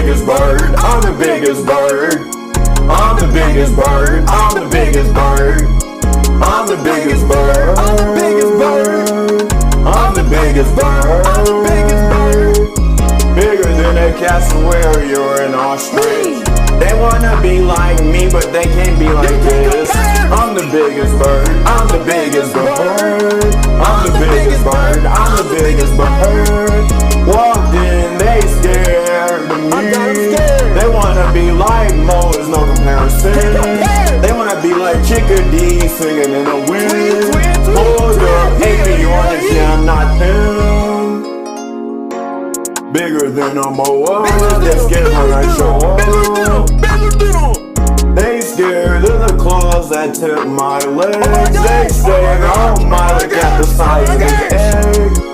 biggest bird. I'm the biggest bird. I'm the biggest bird. I'm the biggest bird. I'm the biggest bird. I'm the biggest bird. I'm the biggest bird. I'm the biggest bird. Bigger than a cassowary or an ostrich. They wanna be like me, but they can't be like this. I'm the biggest bird. I'm the biggest bird. I'm the biggest bird. I'm the biggest bird. Walked in, they scared of me. They wanna be like Mo, there's no comparison. They wanna be like Chickadee singing in the wind. Hold up, hate me on this, yeah, I'm not him. Bigger than a moa, they scared when I show up. They scared of the claws that tip my legs. They say, oh my, look at the size of his egg.